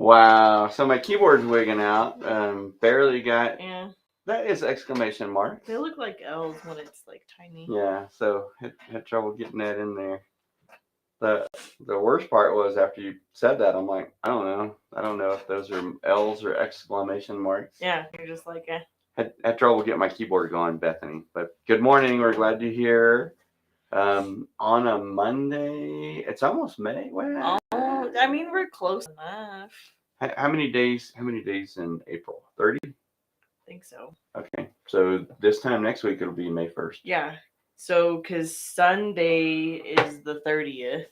Wow. So my keyboard's wigging out. Barely got. Yeah. That is exclamation marks. They look like L's when it's like tiny. Yeah. So had trouble getting that in there. The worst part was after you said that, I'm like, I don't know. I don't know if those are L's or exclamation marks. Yeah. You're just like, eh. Had trouble getting my keyboard going, Bethany. But good morning. We're glad you're here. On a Monday, it's almost May. Wow. Oh, I mean, we're close enough. How many days? How many days in April? 30. I think so. Okay, so this time next week it'll be May 1st. Yeah. So, because Sunday is the 30th,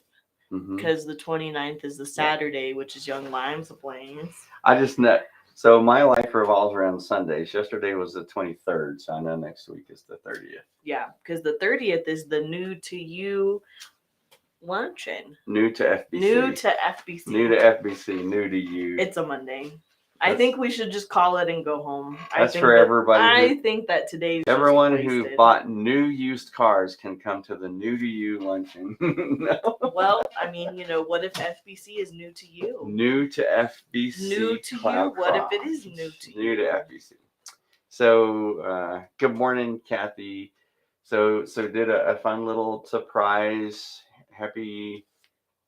because the 29th is the Saturday, which is Young Limes Plains. I just know. So my life revolves around Sundays. Yesterday was the 23rd, so I know next week is the 30th. Yeah, because the 30th is the new to you luncheon. New to FBC. New to FBC. New to FBC. New to you. It's a Monday. I think we should just call it and go home. That's for everybody. I think that today's everyone who bought new used cars can come to the new to you luncheon. No. Well, I mean, what if FBC is new to you? New to FBC. New to you. What if it is new to you? New to FBC. So, good morning, Kathy. So did a fun little surprise. Happy,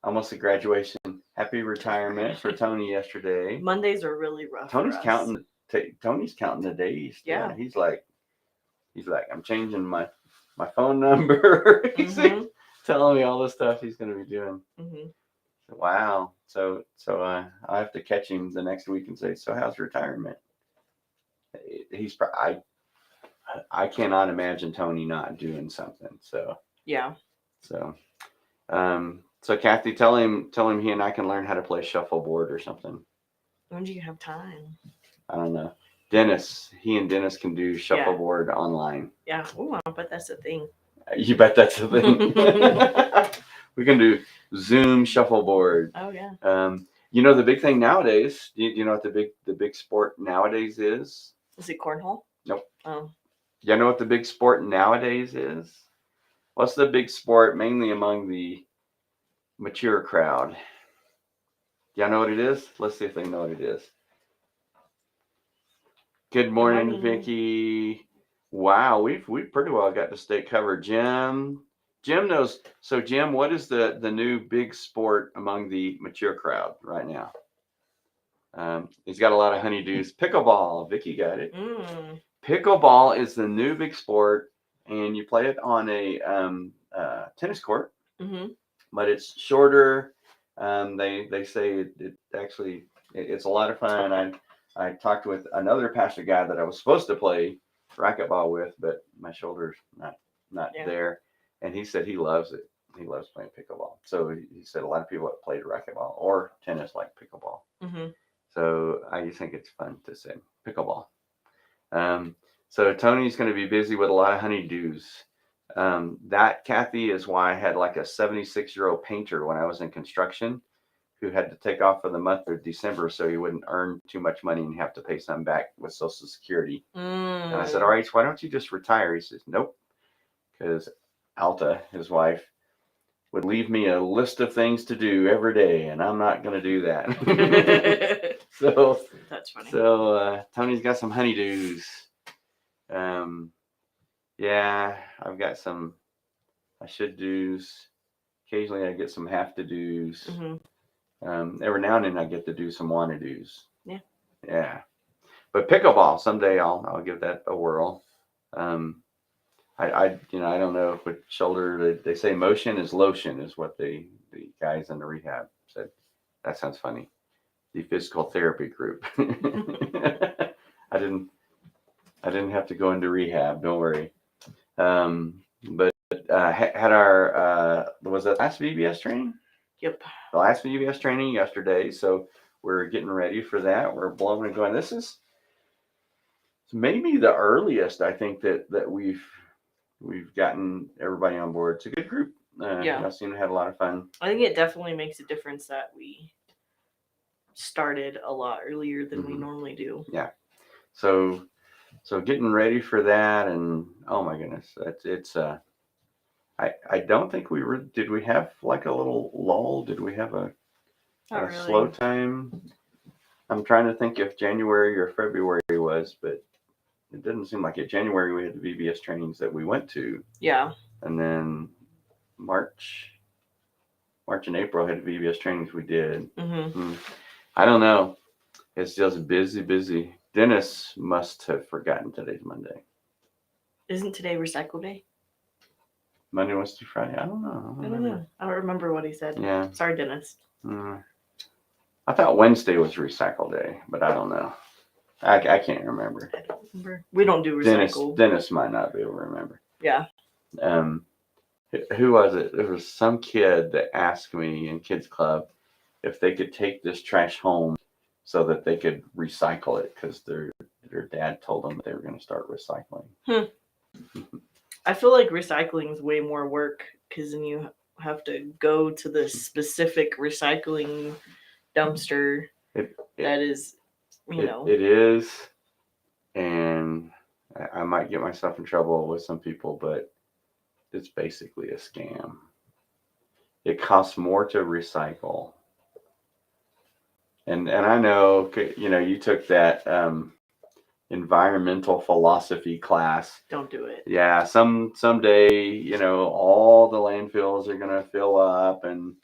almost a graduation. Happy retirement for Tony yesterday. Mondays are really rough. Tony's counting. Tony's counting the days. Yeah. He's like, I'm changing my phone number. He's telling me all the stuff he's going to be doing. Wow. So I have to catch him the next week and say, so how's retirement? I cannot imagine Tony not doing something. So yeah. So Kathy, tell him he and I can learn how to play shuffleboard or something. When do you have time? I don't know. He and Dennis can do shuffleboard online. Yeah. Oh, I bet that's a thing. You bet that's a thing. We can do Zoom shuffleboard. Oh yeah. The big thing nowadays. You know what the big sport nowadays is? Is it cornhole? Nope. Oh. You know what the big sport nowadays is? What's the big sport mainly among the mature crowd? Y'all know what it is? Let's see if they know what it is. Good morning, Vicky. Wow, we've pretty well got the state covered. Jim knows. So Jim, what is the new big sport among the mature crowd right now? He's got a lot of honeydews. Pickleball. Vicky got it. Pickleball is the new big sport, and you play it on a tennis court. But it's shorter. They say it actually it's a lot of fun. I talked with another pastor guy that I was supposed to play racquetball with, but my shoulder's not there, and he said he loves it. He loves playing pickleball. So he said a lot of people have played racquetball or tennis like pickleball. So I just think it's fun to say pickleball. So Tony's going to be busy with a lot of honeydews. That, Kathy, is why I had like a 76-year-old painter when I was in construction who had to take off for the month of December so he wouldn't earn too much money and have to pay some back with Social Security. And I said, all right, so why don't you just retire? He says, nope, because Alta, his wife, would leave me a list of things to do every day, and I'm not going to do that. So that's funny. So Tony's got some honeydews. Yeah, I've got some I should do's. Occasionally I get some have to do's. Every now and then I get to do some wanna do's. Yeah. But pickleball, someday I'll give that a whirl. I don't know if with shoulder they say motion is lotion is what the guys in the rehab said. That sounds funny. The physical therapy group. I didn't have to go into rehab. Don't worry. But had our was that last VBS training? Yep. The last VBS training yesterday. So we're getting ready for that. We're blowing and going. This is maybe the earliest I think that we've gotten everybody on board. It's a good group. I seem to have a lot of fun. I think it definitely makes a difference that we started a lot earlier than we normally do. Yeah. So getting ready for that, and oh my goodness, it's I don't think did we have like a little lull? Did we have a slow time? I'm trying to think if January or February was, but it didn't seem like it. January we had the VBS trainings that we went to, Yeah. and then March and April had the VBS trainings we did. I don't know. It's just busy. Dennis must have forgotten today's Monday. Isn't today recycle day? Monday, Wednesday, Friday. I don't know. I don't know. I don't remember what he said. Yeah. Sorry, Dennis. I thought Wednesday was recycle day, but I don't know. I can't remember. I don't remember. We don't do recycle. Dennis might not be able to remember. Yeah. Who was it? There was some kid that asked me in kids club if they could take this trash home so that they could recycle it because their dad told them they were going to start recycling. I feel like recycling is way more work because then you have to go to the specific recycling dumpster that is, It is, and I might get myself in trouble with some people, but it's basically a scam. It costs more to recycle. And I know, you took that environmental philosophy class. Don't do it. Yeah, someday, all the landfills are going to fill up and,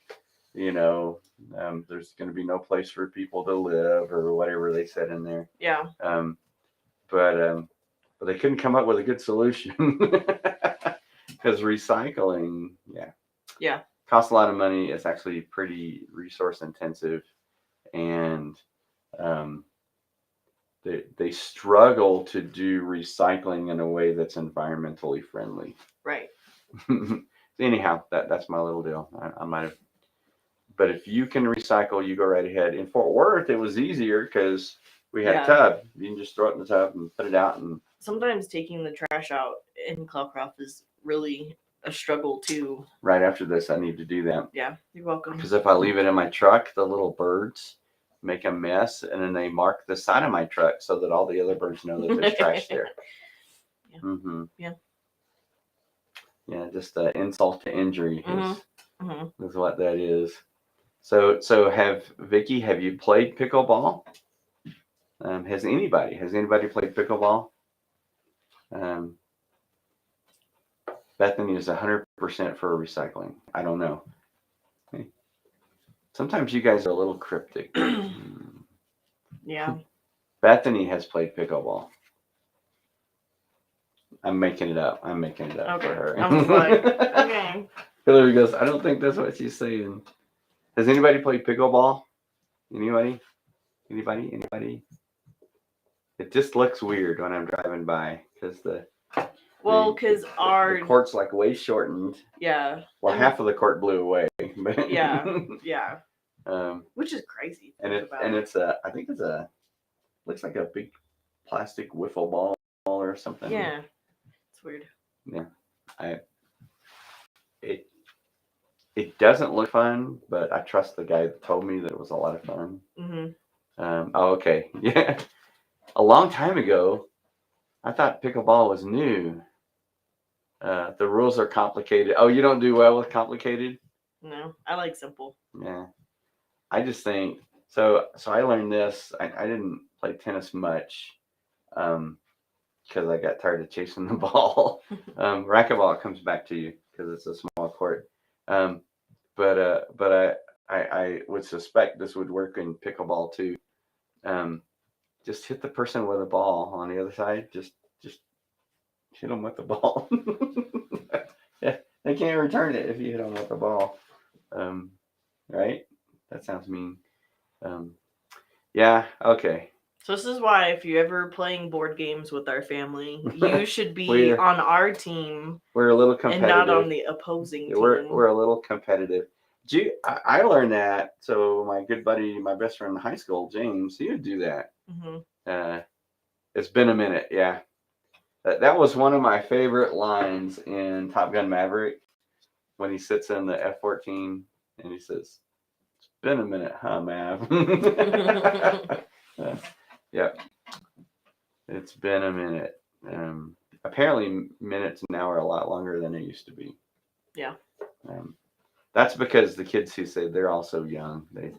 there's going to be no place for people to live or whatever they said in there. Yeah. But they couldn't come up with a good solution because recycling, costs a lot of money. It's actually pretty resource intensive, and they struggle to do recycling in a way that's environmentally friendly. Right. Anyhow, that's my little deal. I might have, but if you can recycle, you go right ahead. In Fort Worth, it was easier because we had a tub. You can just throw it in the tub and put it out. And sometimes taking the trash out in Cloudcroft is really a struggle too. Right after this, I need to do that. Yeah, you're welcome. Because if I leave it in my truck, the little birds make a mess, and then they mark the side of my truck so that all the other birds know that there's trash there. Yeah. Mm-hmm. Yeah. Yeah, just insult to injury is what that is. So Vicky, have you played pickleball? Has anybody played pickleball? Bethany is 100% for recycling. I don't know. Sometimes you guys are a little cryptic. Yeah. Bethany has played pickleball. I'm making it up for her. I'm like, okay. Hillary goes, I don't think that's what she's saying. Has anybody played pickleball? Anybody? It just looks weird when I'm driving by because because the court's like way shortened. Yeah. Well, half of the court blew away. But yeah. Which is crazy. It's I think it's looks like a big plastic wiffle ball or something. Yeah. It's weird. Yeah. It doesn't look fun, but I trust the guy that told me that it was a lot of fun. Okay. Yeah. A long time ago, I thought pickleball was new. The rules are complicated. Oh, you don't do well with complicated? No, I like simple. Yeah. I just think, so I learned this. I didn't play tennis much because I got tired of chasing the ball. Racquetball comes back to you because it's a small court. But I would suspect this would work in pickleball too. Just hit the person with a ball on the other side. Just hit them with the ball. Yeah, they can't return it if you hit them with the ball. Right? That sounds mean. Yeah. Okay. So this is why if you're ever playing board games with our family, you should be on our team. We're a little competitive. And not on the opposing team. We're a little competitive. I learned that. So my good buddy, my best friend in high school, James, he would do that. It's been a minute. Yeah. That was one of my favorite lines in Top Gun Maverick when he sits in the F-14 and he says, "It's been a minute, huh, Mav?" Yeah. It's been a minute. Apparently minutes now are a lot longer than they used to be. Yeah. That's because the kids who say they're all so young, they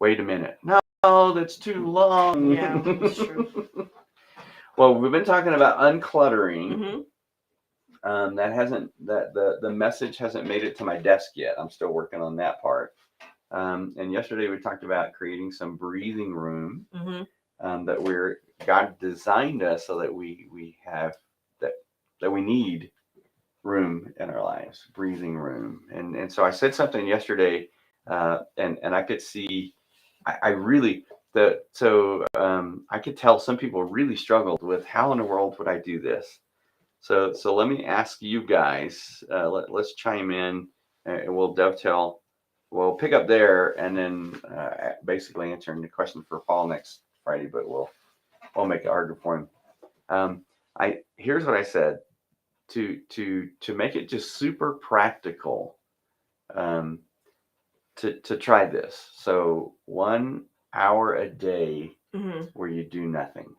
wait a minute. No, Oh, that's too long. Yeah, that's true. Well, we've been talking about uncluttering. Mm-hmm. That hasn't the message hasn't made it to my desk yet. I'm still working on that part. And yesterday we talked about creating some breathing room. Mm-hmm. That God designed us so that we have that we need room in our lives, breathing room. And so I said something yesterday, and I could see I really I could tell some people really struggled with how in the world would I do this. So let me ask you guys. Let's chime in, and we'll dovetail. We'll pick up there, and then basically answering the question for Paul next Friday. But we'll make it harder for him. I Here's what I said to make it just super practical. Um, to try this. So 1 hour a day Mm-hmm. where you do nothing.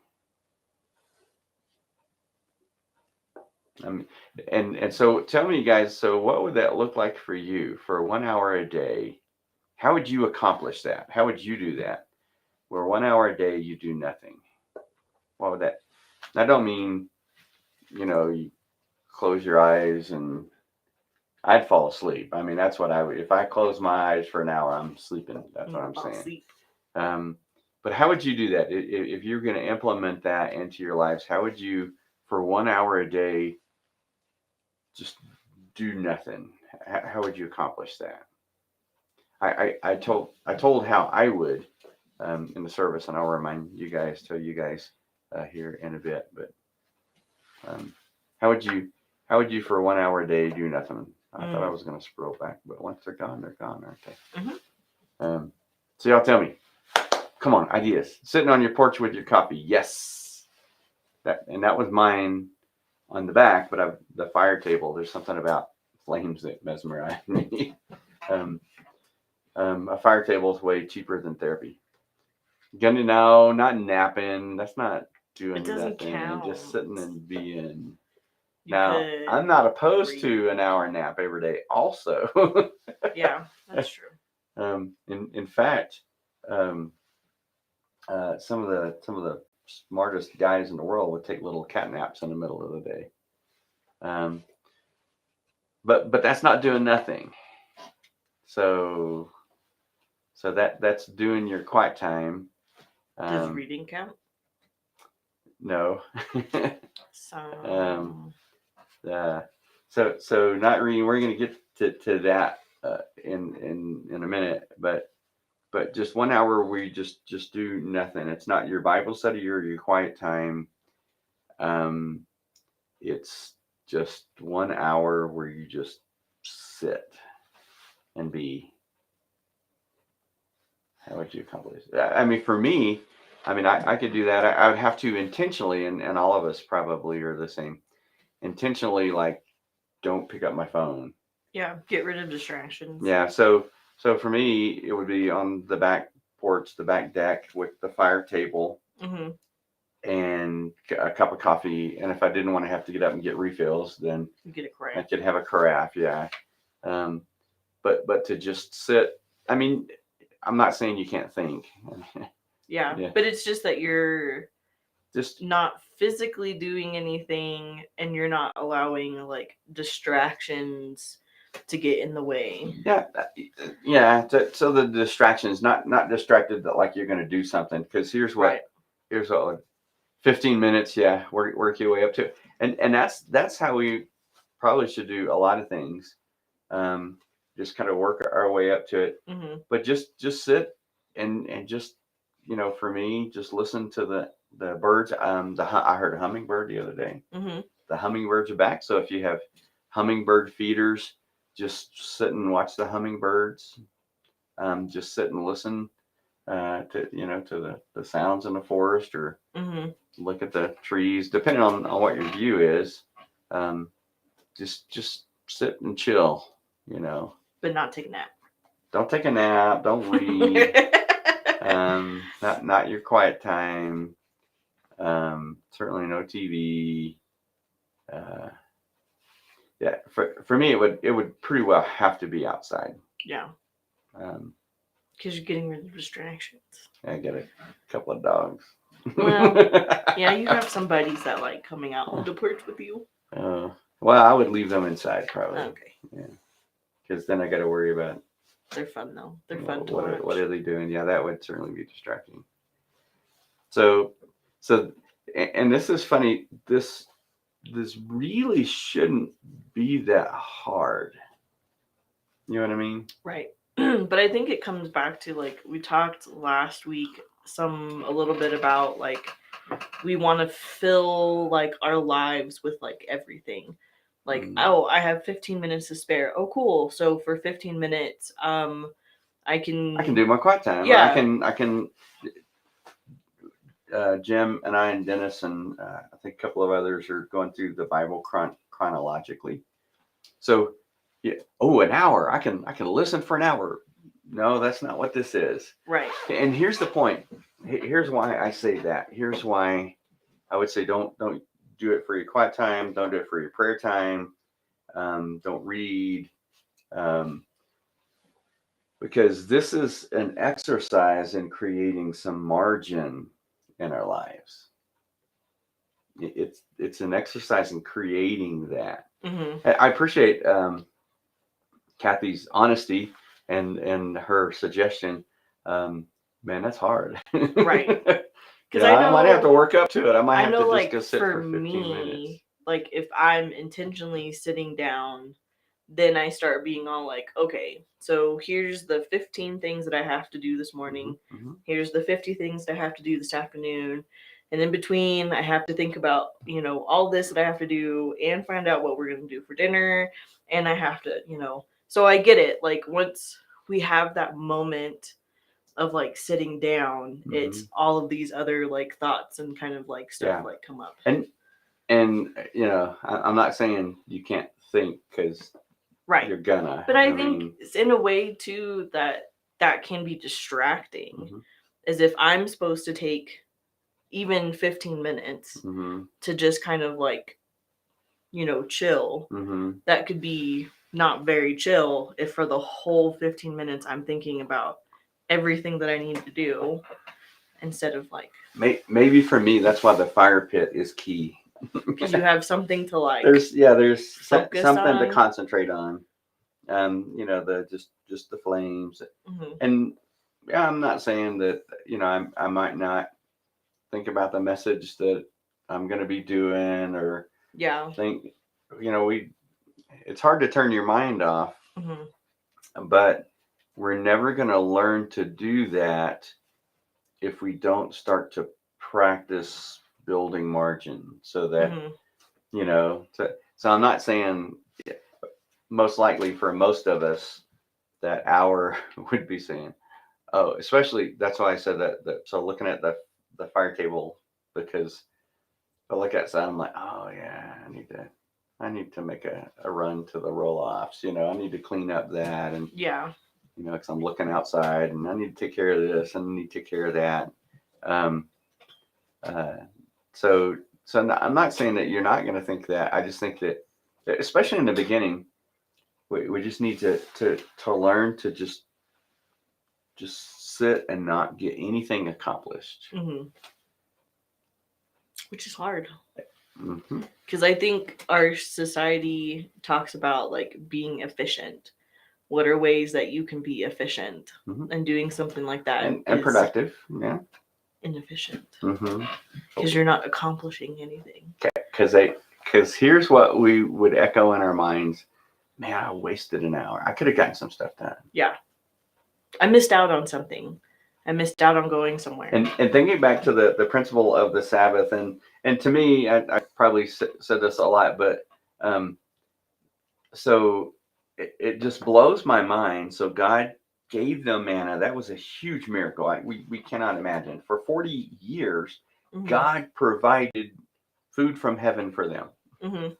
And so tell me, guys. So what would that look like for you for 1 hour a day? How would you accomplish that? How would you do that? Where 1 hour a day you do nothing. What would that? I don't mean you close your eyes and I'd fall asleep. I mean that's what I would. If I close my eyes for an hour, I'm sleeping. That's what I'm saying. Sleep. But how would you do that if you're going to implement that into your lives? How would you, for 1 hour a day, just do nothing? How would you accomplish that? I told how I would in the service, and I'll tell you guys here in a bit. But um, how would you for 1 hour a day do nothing? I thought I was going to scroll back, but once they're gone, aren't they? Mm-hmm. So y'all tell me. Come on, ideas. Sitting on your porch with your coffee. Yes. That was mine on the back, but the fire table. There's something about flames that mesmerize me. A fire table is way cheaper than therapy. Gonna know, not napping. That's not doing It doesn't nothing. count. Just sitting and being. You Now, could I'm not opposed read. to an hour nap every day. Also, Yeah, that's true. in fact, some of the smartest guys in the world would take little cat naps in the middle of the day. But that's not doing nothing. So that's doing your quiet time. Does reading count? No. So So not reading. We're going to get to that in a minute, but just 1 hour where you just do nothing. It's not your Bible study or your quiet time. It's just 1 hour where you just sit and be. How would you accomplish that? I mean, for me, I could do that. I would have to intentionally, and all of us probably are the same. Intentionally, like, don't pick up my phone. Yeah, get rid of distractions. Yeah. So for me, it would be on the back porch, the back deck with the fire table. Mm-hmm. And a cup of coffee. And if I didn't want to have to get up and get refills, then You get a I craft. could have a carafe. Yeah. But to just sit, I mean, I'm not saying you can't think. Yeah, but it's just that you're just not physically doing anything and you're not allowing like distractions to get in the way. Yeah. So the distraction is not distracted that like you're going to do something, because here's what 15 minutes. Yeah, work your way up to it. And that's how we probably should do a lot of things. Just kind of work our way up to it. Mm-hmm. But just sit and just for me, just listen to the birds. I heard a hummingbird the other day. Mm-hmm. The hummingbirds are back. So if you have hummingbird feeders, just sit and watch the hummingbirds. Just sit and listen to the sounds in the forest, or look at the trees, depending on what your view is. Just sit and chill. But not take a nap. Don't take a nap. Don't read. Not your quiet time. Certainly no TV. For me, it would pretty well have to be outside. Yeah. Because you're getting rid of distractions. I get a couple of dogs. Well, yeah, you have some buddies that like coming out on the porch with you. Well, I would leave them inside probably. Okay. Yeah. Because then I got to worry about. They're fun though. They're fun to watch. What are they doing? Yeah, that would certainly be distracting. So, and this is funny. This really shouldn't be that hard. You know what I mean? Right. But I think it comes back to like we talked last week a little bit about like we want to fill like our lives with like everything. Like, oh, I have 15 minutes to spare. Oh, cool. So for 15 minutes, I can do my quiet time. Yeah. I can. Jim and I and Dennis and I think a couple of others are going through the Bible chronologically. So, yeah. Oh, an hour. I can listen for an hour. No, that's not what this is. Right. And here's the point. Here's why I say that. Here's why I would say don't do it for your quiet time. Don't do it for your prayer time. Don't read. Because this is an exercise in creating some margin in our lives. It's an exercise in creating that. Mm-hmm. I appreciate Kathy's honesty and her suggestion. Man, that's hard. Right. Because I might have to work up to it. I might have to just like, go sit for 15 me, minutes. Like if I'm intentionally sitting down, then I start being all like, okay, so here's the 15 things that I have to do this morning. Mm-hmm. Here's the 50 things that I have to do this afternoon. And in between, I have to think about, all this that I have to do and find out what we're going to do for dinner. And I have to, so I get it. Like once we have that moment of like sitting down, it's all of these other like thoughts and kind of like stuff like come up. And I'm not saying you can't think because right, you're gonna. But I think it's in a way too that can be distracting. As if I'm supposed to take even 15 minutes to just kind of like, chill. That could be not very chill if for the whole 15 minutes I'm thinking about everything that I need to do instead of like. Maybe for me, that's why the fire pit is key. Because you have something to like. There's something on. to concentrate on. The just the flames. And yeah, I'm not saying that I might not think about the message that I'm going to be doing or think it's hard to turn your mind off, but we're never going to learn to do that if we don't start to practice building margin so that so I'm not saying most likely for most of us that hour would be saying, oh, especially that's why I said that so looking at the fire table, because I look at that I'm like, oh yeah, I need to make a run to the roll-offs, I need to clean up that, and because I'm looking outside and I need to take care of this and I need to take care of that. So I'm not saying that you're not going to think that. I just think that especially in the beginning, we just need to learn to just sit and not get anything accomplished. Which is hard. Because I think our society talks about like being efficient. What are ways that you can be efficient? And doing something like that and productive, inefficient. Because you're not accomplishing anything. Because here's what we would echo in our minds. Man, I wasted an hour. I could have gotten some stuff done. Yeah. I missed out on something. I missed out on going somewhere. And thinking back to the principle of the Sabbath, and to me, I probably said this a lot, but so it just blows my mind. So God gave them manna. That was a huge miracle. We cannot imagine. For 40 years, God provided food from heaven for them. Wow.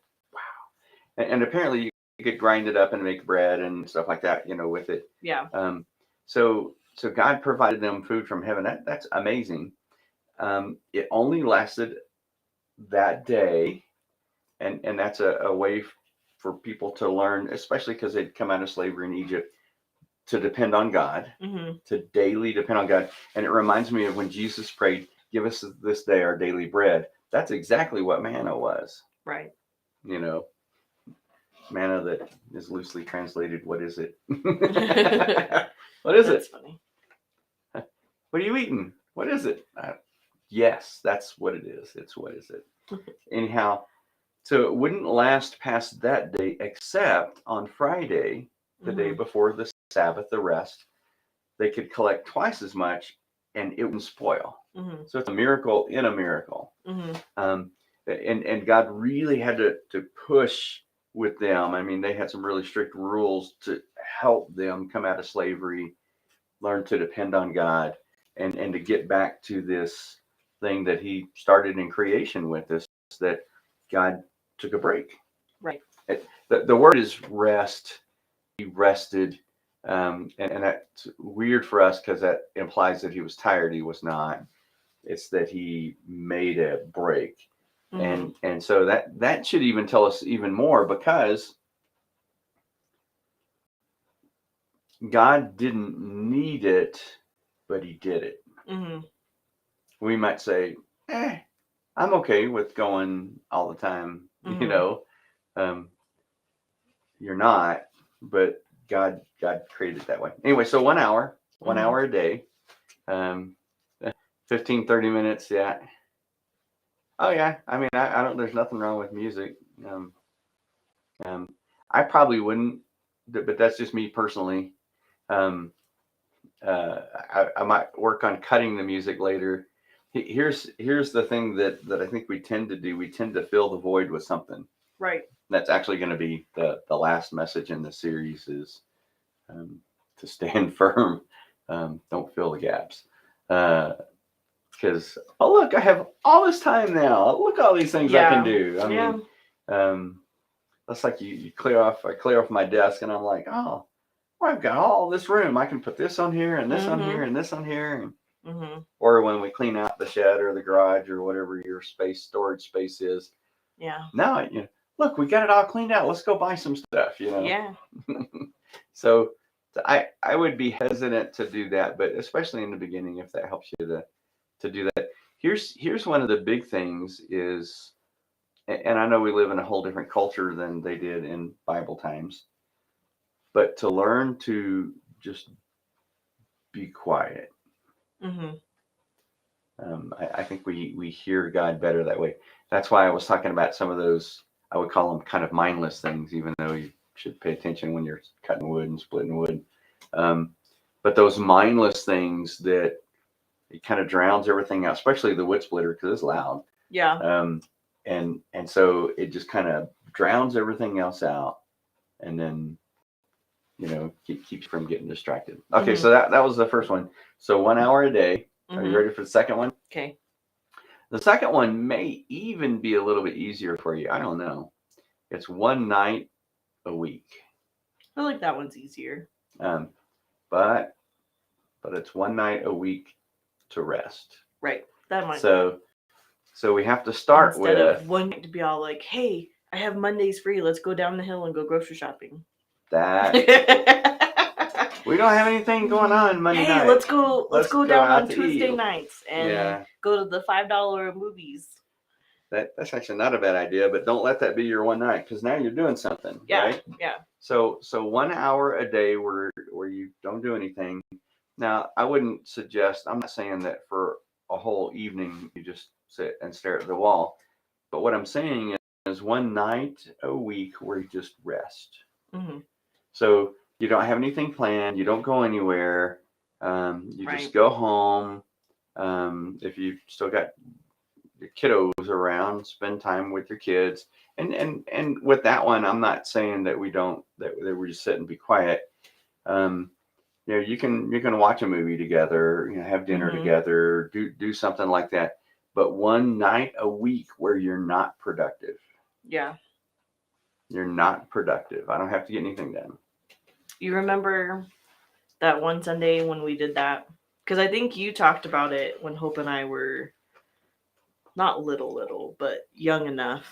And apparently you could grind it up and make bread and stuff like that, with it. Yeah. So God provided them food from heaven. That's amazing. It only lasted that day. And that's a way for people to learn, especially because they'd come out of slavery in Egypt. to depend on God, to daily depend on God. And it reminds me of when Jesus prayed, give us this day our daily bread. That's exactly what manna was. Right. You know, manna that is loosely translated. What is it? What is That's it? Funny. What are you eating? What is it? Yes, that's what it is. It's what is it? Anyhow, so it wouldn't last past that day, except on Friday, the day before the Sabbath, the rest, they could collect twice as much and it wouldn't spoil. So it's a miracle in a miracle. And God really had to push with them. I mean, they had some really strict rules to help them come out of slavery, learn to depend on God, and to get back to this thing that he started in creation with us, that God took a break. Right. The word is rest. He rested. And that's weird for us because that implies that he was tired. He was not. It's that he made a break. And so that should even tell us even more, because God didn't need it, but he did it. We might say, I'm okay with going all the time. You know, you're not, but God created it that way. Anyway, so 1 hour, 1 hour a day, 15, 30 minutes. Yeah. Oh yeah. I mean, I don't, there's nothing wrong with music. I probably wouldn't, but that's just me personally. I might work on cutting the music later. Here's the thing that I think we tend to do. We tend to fill the void with something. Right. That's actually going to be the last message in the series is to stand firm. Don't fill the gaps. Because, oh, look, I have all this time now. Look, all these things I can do. I mean, that's like I clear off my desk and I'm like, oh, well, I've got all this room. I can put this on here and this on here and this on here. And, or when we clean out the shed or the garage or whatever your storage space is. Yeah. Now, look, we got it all cleaned out. Let's go buy some stuff, Yeah. So I would be hesitant to do that, but especially in the beginning, if that helps you to do that. Here's one of the big things is, and I know we live in a whole different culture than they did in Bible times, but to learn to just be quiet. I think we hear God better that way. That's why I was talking about some of those, I would call them kind of mindless things, even though you should pay attention when you're cutting wood and splitting wood. But those mindless things that it kind of drowns everything out, especially the wood splitter, because it's loud. Yeah. And so it just kind of drowns everything else out, and then keeps you from getting distracted. Okay, so that was the first one. So 1 hour a day. Are you ready for the second one? Okay. The second one may even be a little bit easier for you. I don't know. It's 1 night a week. I like that one's easier. But it's 1 night a week to rest. Right. That might. So we have to start instead of one night to be all like, hey, I have Mondays free. Let's go down the hill and go grocery shopping. We don't have anything going on Monday night. Hey, let's go down on Tuesday nights and go to the $5 movies. That's actually not a bad idea, but don't let that be your one night, because now you're doing something. Yeah. Right? Yeah. So 1 hour a day where you don't do anything. Now, I wouldn't suggest, I'm not saying that for a whole evening you just sit and stare at the wall, but what I'm saying is 1 night a week where you just rest. So you don't have anything planned, you don't go anywhere, you just go home. If you still got your kiddos around, spend time with your kids. And with that one, I'm not saying that we just sit and be quiet. You can watch a movie together, have dinner together, do something like that. But 1 night a week where you're not productive. Yeah. You're not productive. I don't have to get anything done. You remember that one Sunday when we did that? Because I think you talked about it when Hope and I were not little, but young enough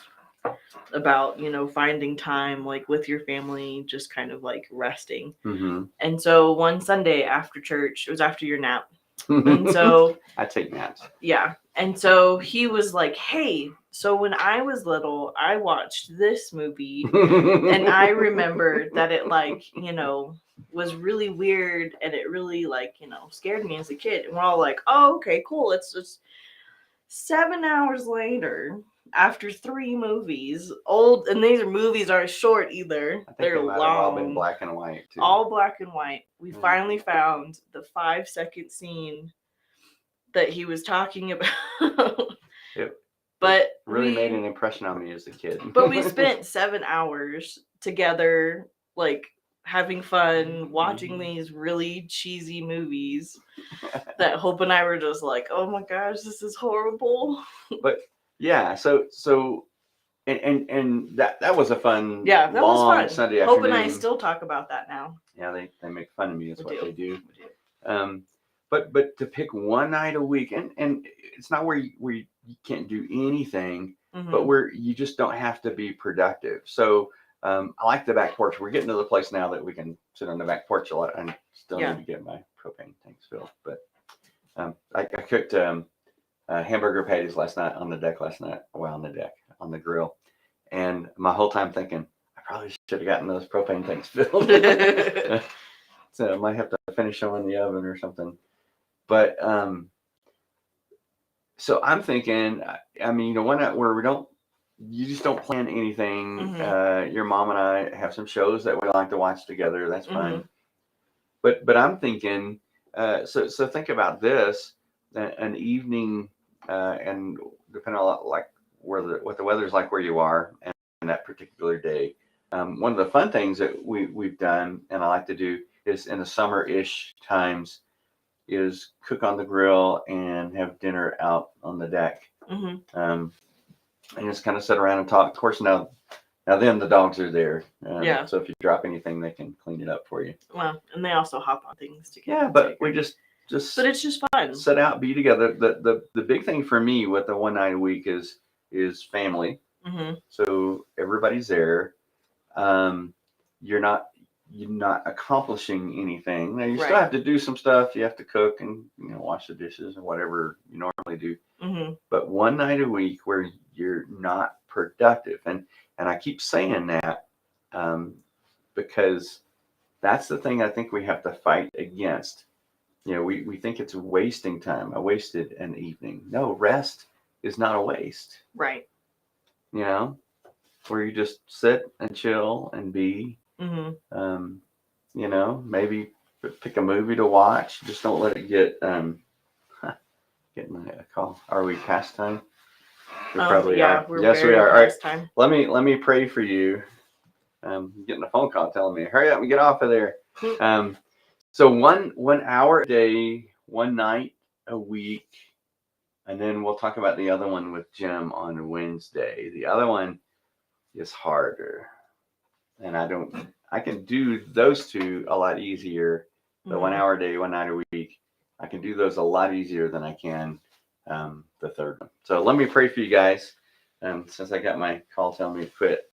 about, finding time like with your family, just kind of like resting. Mm-hmm. And so one Sunday after church, it was after your nap. And so I take naps. yeah. And so he was like, hey, so when I was little, I watched this movie and I remember that it like, was really weird and it really like, scared me as a kid. And we're all like, oh, okay, cool. It's just 7 hours later after 3 movies. Old, and these movies aren't short either. I think They're they might long. have all been black and white too. All black and white. We finally found the 5-second scene that he was talking about. But really made an impression on me as a kid. But we spent 7 hours together, like having fun, watching these really cheesy movies that Hope and I were just like, oh my gosh, this is horrible. But yeah, so and that was a fun, that was fun. Sunday Hope afternoon. and I still talk about that now. Yeah, they make fun of me. That's what they do. We do. But to pick one night a week, and it's not where you can't do anything, but where you just don't have to be productive. So I like the back porch. We're getting to the place now that we can sit on the back porch a lot. I still need to get my propane tanks filled, but I cooked hamburger patties last night on the deck on the grill, and my whole time thinking I probably should have gotten those propane tanks filled. So I might have to finish them in the oven or something. But so I'm thinking, I mean, one night where you just don't plan anything. Your mom and I have some shows that we like to watch together. That's fine. But I'm thinking, so think about this: an evening, and depending on like what the weather's like where you are, and that particular day. One of the fun things that we've done, and I like to do, is in the summer-ish times, is cook on the grill and have dinner out on the deck, and just kind of sit around and talk. Of course, now then the dogs are there, so if you drop anything, they can clean it up for you. Well, and they also hop on things together. Yeah, but we just but it's just fun. Sit out, be together. The big thing for me with the one night a week is family. So everybody's there. You're not accomplishing anything. Now you still have to do some stuff. You have to cook and wash the dishes and whatever you normally do. But one night a week where you're not productive, and I keep saying that because that's the thing I think we have to fight against. We think it's wasting time. I wasted an evening. No, rest is not a waste. Right. Where you just sit and chill and be. Maybe pick a movie to watch. Just don't let it get getting a call. Are we past time? We probably are. Yes, we are. All right. Time. Let me pray for you. I'm getting a phone call telling me, hurry up and get off of there. So 1 hour a day, one night a week, and then we'll talk about the other one with Jim on Wednesday. The other one is harder, and I can do those two a lot easier. The 1 hour a day, one night a week, I can do those a lot easier than I can the third one. So let me pray for you guys, since I got my call telling me to quit.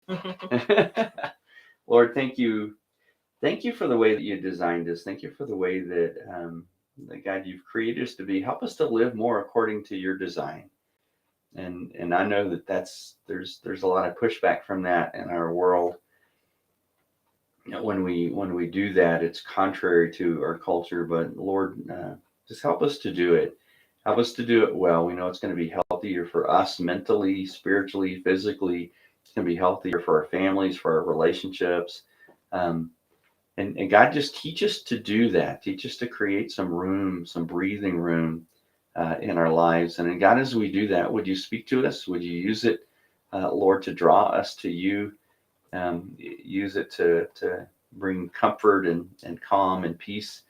Lord, thank you. Thank you for the way that you designed us. Thank you for the way that, God, you've created us to be. Help us to live more according to your design. And I know that there's a lot of pushback from that in our world. When we do that, it's contrary to our culture. But Lord, just help us to do it. Help us to do it well. We know it's going to be healthier for us mentally, spiritually, physically. It's going to be healthier for our families, for our relationships. And God, just teach us to do that. Teach us to create some room, some breathing room in our lives. And God, as we do that, would you speak to us? Would you use it, Lord, to draw us to you? Use it to bring comfort and calm and peace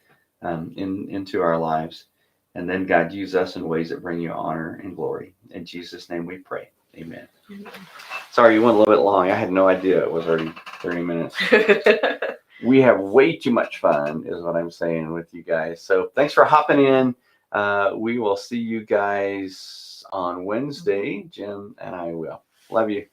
into our lives. And then, God, use us in ways that bring you honor and glory. In Jesus' name we pray. Amen. Sorry, you went a little bit long. I had no idea it was already 30 minutes. We have way too much fun, is what I'm saying with you guys. So thanks for hopping in. We will see you guys on Wednesday. Jim and I will. Love you.